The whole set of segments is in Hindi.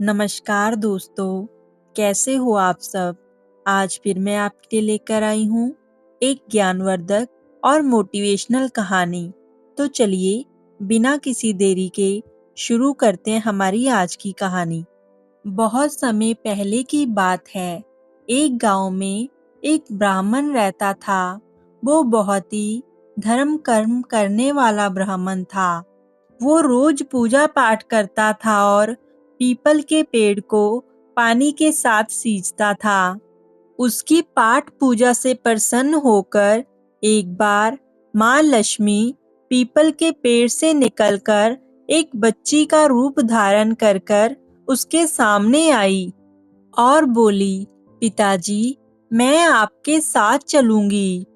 नमस्कार दोस्तों, कैसे हो आप सब? आज फिर मैं आपके लिए लेकर आई हूँ एक ज्ञानवर्धक और मोटिवेशनल कहानी। तो चलिए बिना किसी देरी के शुरू करते हैं हमारी आज की कहानी। बहुत समय पहले की बात है। एक गांव में एक ब्राह्मण रहता था। वो बहुत ही धर्म कर्म करने वाला ब्राह्मण था। वो रोज पूजा पाठ करता था और पीपल के पेड़ को पानी के साथ सींचता था। उसकी पाठ पूजा से प्रसन्न होकर एक बार माँ लक्ष्मी पीपल के पेड़ से निकलकर एक बच्ची का रूप धारण कर कर उसके सामने आई और बोली, पिताजी, मैं आपके साथ चलूंगी।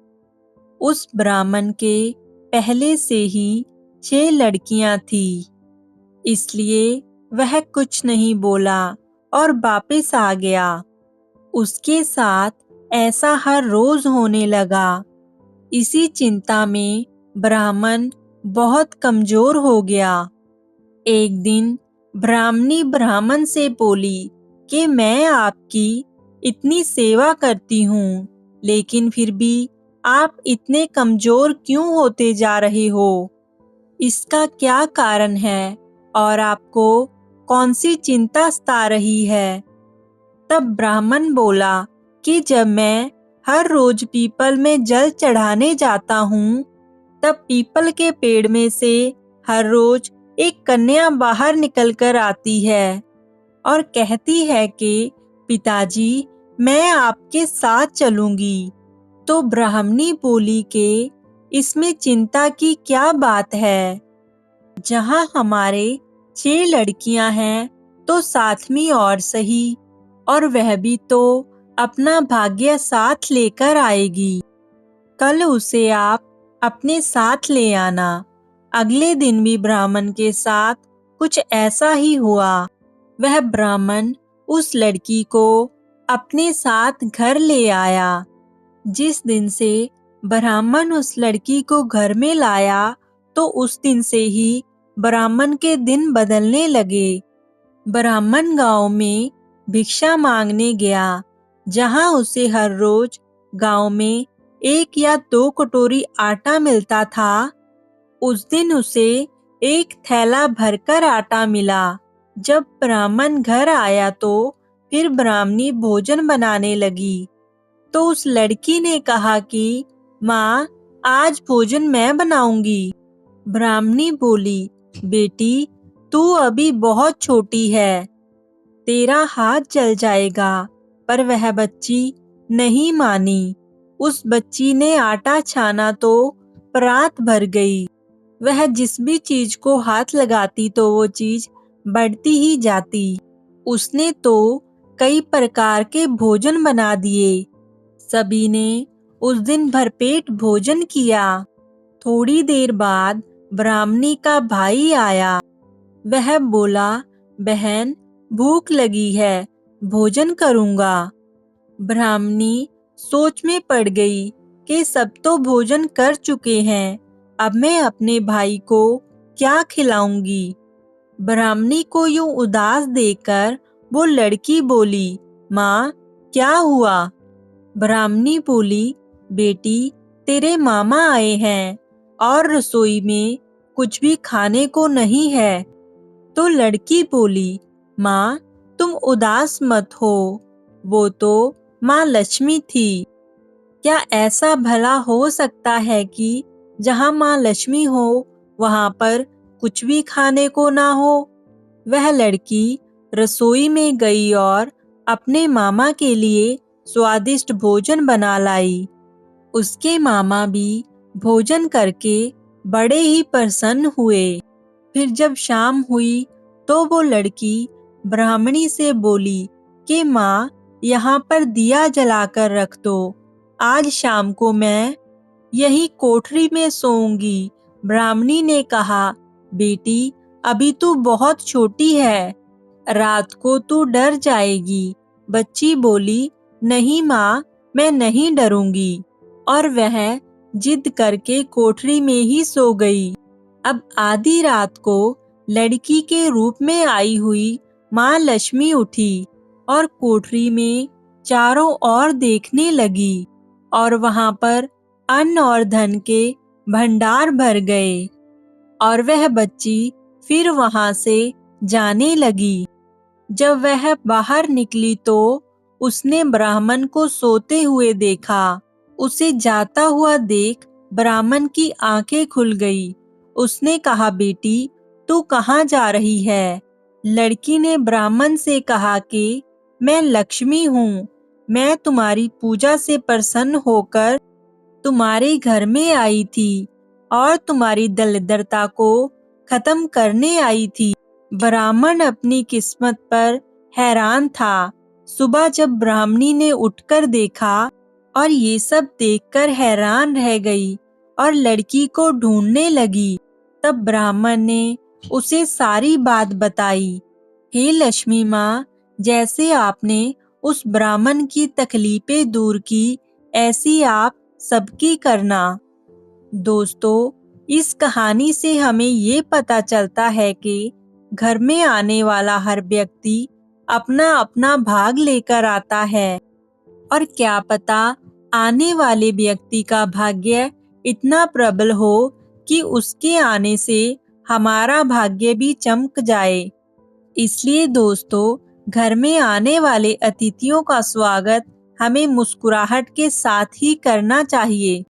उस ब्राह्मण के पहले से ही 6 लड़कियां थी, इसलिए वह कुछ नहीं बोला और वापस आ गया। उसके साथ ऐसा हर रोज होने लगा। इसी चिंता में ब्राह्मण बहुत कमजोर हो गया। एक दिन ब्राह्मणी ब्राह्मण से बोली कि मैं आपकी इतनी सेवा करती हूँ, लेकिन फिर भी आप इतने कमजोर क्यों होते जा रहे हो? इसका क्या कारण है और आपको कौन सी चिंता सता रही है? तब ब्राह्मण बोला कि जब मैं हर रोज पीपल में जल चढ़ाने जाता हूँ, तब पीपल के पेड़ में से हर रोज एक कन्या बाहर निकलकर आती है और कहती है कि पिताजी, मैं आपके साथ चलूंगी। तो ब्राह्मणी बोली कि इसमें चिंता की क्या बात है? जहाँ हमारे 6 लड़कियां हैं तो 7वीं और सही, और वह भी तो अपना भाग्य साथ लेकर आएगी। कल उसे आप अपने साथ ले आना। अगले दिन भी ब्राह्मण के साथ कुछ ऐसा ही हुआ। वह ब्राह्मण उस लड़की को अपने साथ घर ले आया। जिस दिन से ब्राह्मण उस लड़की को घर में लाया, तो उस दिन से ही ब्राह्मण के दिन बदलने लगे। ब्राह्मण गांव में भिक्षा मांगने गया, जहां उसे हर रोज गांव में 1 या 2 कटोरी आटा मिलता था। उस दिन उसे एक थैला भरकर आटा मिला। जब ब्राह्मण घर आया तो फिर ब्राह्मणी भोजन बनाने लगी। तो उस लड़की ने कहा कि माँ, आज भोजन मैं बनाऊंगी। ब्राह्मणी बोली, बेटी, तू अभी बहुत छोटी है, तेरा हाथ जल जाएगा। पर वह बच्ची नहीं मानी। उस बच्ची ने आटा छाना तो परात भर गई। वह जिस भी चीज को हाथ लगाती तो वो चीज बढ़ती ही जाती। उसने तो कई प्रकार के भोजन बना दिए। सभी ने उस दिन भरपेट भोजन किया। थोड़ी देर बाद ब्राह्मणी का भाई आया। वह बोला, बहन, भूख लगी है, भोजन करूंगा। ब्राह्मणी सोच में पड़ गई कि सब तो भोजन कर चुके हैं, अब मैं अपने भाई को क्या खिलाऊंगी। ब्राह्मणी को यूं उदास देखकर वो लड़की बोली, माँ, क्या हुआ? ब्राह्मणी बोली, बेटी, तेरे मामा आए हैं और रसोई में कुछ भी खाने को नहीं है। तो लड़की बोली, माँ, तुम उदास मत हो, वो तो माँ लक्ष्मी थी। क्या ऐसा भला हो सकता है कि जहाँ माँ लक्ष्मी हो वहाँ पर कुछ भी खाने को ना हो? वह लड़की रसोई में गई और अपने मामा के लिए स्वादिष्ट भोजन बना लाई। उसके मामा भी भोजन करके बड़े ही प्रसन्न हुए। फिर जब शाम हुई तो वो लड़की ब्राह्मणी से बोली कि माँ, यहाँ पर दिया जलाकर रख दो, आज शाम को मैं यही कोठरी में सोऊंगी। ब्राह्मणी ने कहा, बेटी, अभी तू बहुत छोटी है, रात को तू डर जाएगी। बच्ची बोली, नहीं माँ, मैं नहीं डरूंगी। और वह जिद करके कोठरी में ही सो गई। अब आधी रात को लड़की के रूप में आई हुई माँ लक्ष्मी उठी और कोठरी में चारों ओर देखने लगी और वहां पर अन्न और धन के भंडार भर गए और वह बच्ची फिर वहां से जाने लगी। जब वह बाहर निकली तो उसने ब्राह्मण को सोते हुए देखा। उसे जाता हुआ देख ब्राह्मण की आंखें खुल गई। उसने कहा, बेटी, तू कहाँ जा रही है? लड़की ने ब्राह्मण से कहा कि मैं लक्ष्मी हूँ। मैं तुम्हारी पूजा से प्रसन्न होकर तुम्हारे घर में आई थी और तुम्हारी दरिद्रता को खत्म करने आई थी। ब्राह्मण अपनी किस्मत पर हैरान था। सुबह जब ब्राह्मणी ने उठकर देखा और ये सब देखकर हैरान रह गई और लड़की को ढूंढने लगी, तब ब्राह्मण ने उसे सारी बात बताई। हे लक्ष्मी माँ, जैसे आपने उस ब्राह्मण की तकलीफें दूर की, ऐसी आप सबकी करना। दोस्तों, इस कहानी से हमें ये पता चलता है कि घर में आने वाला हर व्यक्ति अपना अपना भाग लेकर आता है और क्या पता आने वाले व्यक्ति का भाग्य इतना प्रबल हो कि उसके आने से हमारा भाग्य भी चमक जाए। इसलिए दोस्तों, घर में आने वाले अतिथियों का स्वागत हमें मुस्कुराहट के साथ ही करना चाहिए।